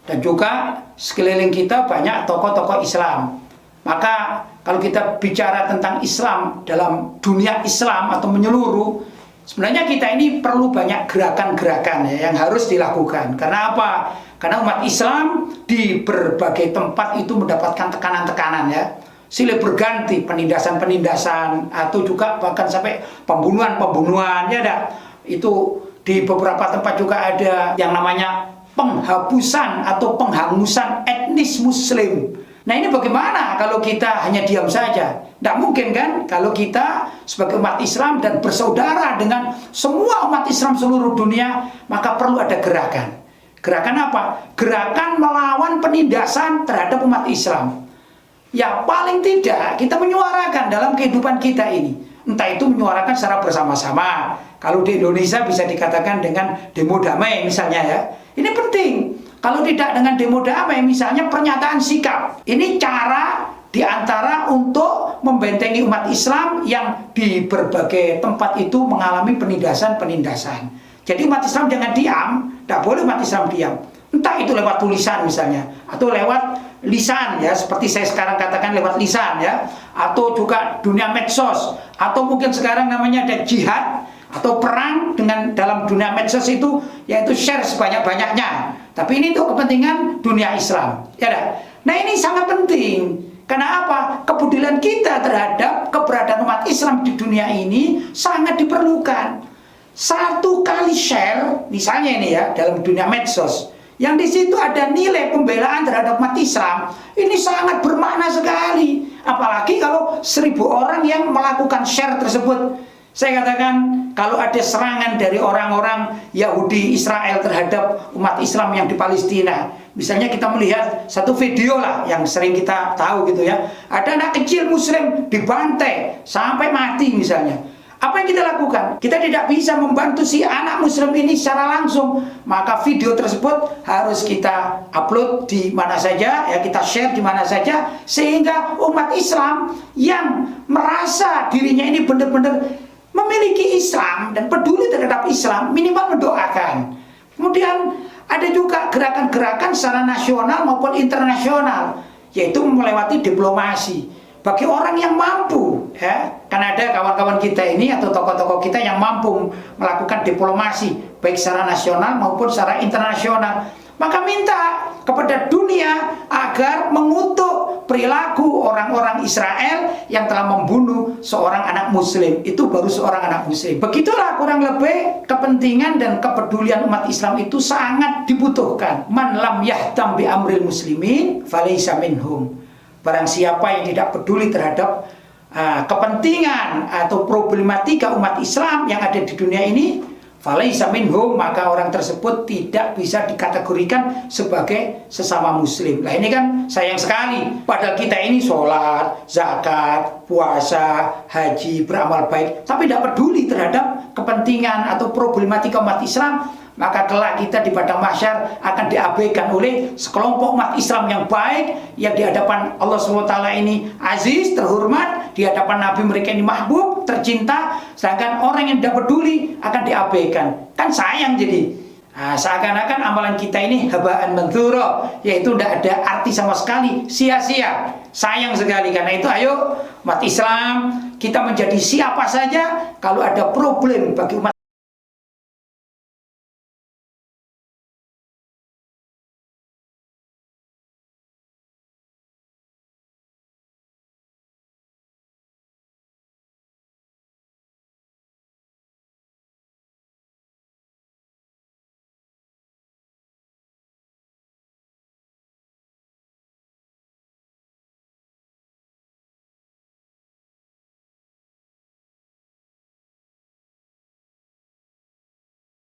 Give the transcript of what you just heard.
Dan juga sekeliling kita banyak tokoh-tokoh Islam. Maka kalau kita bicara tentang Islam dalam dunia Islam atau menyeluruh, sebenarnya kita ini perlu banyak gerakan-gerakan ya, yang harus dilakukan. Karena apa? Karena umat Islam di berbagai tempat itu mendapatkan tekanan-tekanan ya. Silih berganti, penindasan-penindasan, atau juga bahkan sampai pembunuhan-pembunuhan ya dah. Itu di beberapa tempat juga ada yang namanya penghapusan atau penghangusan etnis Muslim. Nah ini bagaimana kalau kita hanya diam saja? Tidak mungkin kan kalau kita sebagai umat Islam dan bersaudara dengan semua umat Islam seluruh dunia, maka perlu ada gerakan. Gerakan apa? Gerakan melawan penindasan terhadap umat Islam. Ya paling tidak kita menyuarakan dalam kehidupan kita ini. Entah itu menyuarakan secara bersama-sama. Kalau di Indonesia bisa dikatakan dengan demo damai misalnya ya. Ini penting. Kalau tidak dengan demo damai, misalnya pernyataan sikap. Ini cara diantara untuk membentengi umat Islam yang di berbagai tempat itu mengalami penindasan-penindasan. Jadi umat Islam jangan diam, tidak boleh umat Islam diam. Entah itu lewat tulisan misalnya, atau lewat lisan ya, seperti saya sekarang katakan lewat lisan ya, atau juga dunia medsos, atau mungkin sekarang namanya ada jihad, atau perang dengan dalam dunia medsos itu, yaitu share sebanyak-banyaknya. Tapi ini untuk kepentingan dunia Islam. Ya dah. Nah ini sangat penting. Karena apa? Kepedulian kita terhadap keberadaan umat Islam di dunia ini sangat diperlukan. Satu kali share, misalnya ini ya, dalam dunia medsos, yang di situ ada nilai pembelaan terhadap umat Islam, ini sangat bermakna sekali. Apalagi kalau 1000 orang yang melakukan share tersebut. Saya katakan kalau ada serangan dari orang-orang Yahudi Israel terhadap umat Islam yang di Palestina, misalnya kita melihat satu video lah yang sering kita tahu gitu ya, ada anak kecil Muslim dibantai sampai mati misalnya. Apa yang kita lakukan? Kita tidak bisa membantu si anak Muslim ini secara langsung, maka video tersebut harus kita upload di mana saja ya, kita share di mana saja, sehingga umat Islam yang merasa dirinya ini benar-benar memiliki Islam dan peduli terhadap Islam, minimal mendoakan. Kemudian ada juga gerakan-gerakan secara nasional maupun internasional, yaitu melewati diplomasi. Bagi orang yang mampu, ya, kan ada kawan-kawan kita ini atau tokoh-tokoh kita yang mampu melakukan diplomasi, baik secara nasional maupun secara internasional. Maka minta kepada dunia agar mengutuk perilaku orang-orang Israel yang telah membunuh seorang anak Muslim. Itu baru seorang anak Muslim. Begitulah kurang lebih kepentingan dan kepedulian umat Islam itu sangat dibutuhkan. Man lam yahtam bi amril muslimin falaysa minhum. Barang siapa yang tidak peduli terhadap kepentingan atau problematika umat Islam yang ada di dunia ini, falaysa minhum, maka orang tersebut tidak bisa dikategorikan sebagai sesama Muslim. Nah ini kan sayang sekali, padahal kita ini sholat, zakat, puasa, haji, beramal baik, tapi tidak peduli terhadap kepentingan atau problematika umat Islam, maka kelak kita di padang mahsyar akan diabaikan oleh sekelompok umat Islam yang baik, yang di hadapan Allah SWT ini aziz, terhormat, di hadapan Nabi mereka ini mahbub, tercinta, sedangkan orang yang tidak peduli akan diabaikan. Kan sayang jadi. Nah, seakan-akan amalan kita ini habaan manthura, yaitu tidak ada arti sama sekali, sia-sia. Sayang sekali. Karena itu ayo umat Islam, kita menjadi siapa saja kalau ada problem bagi umat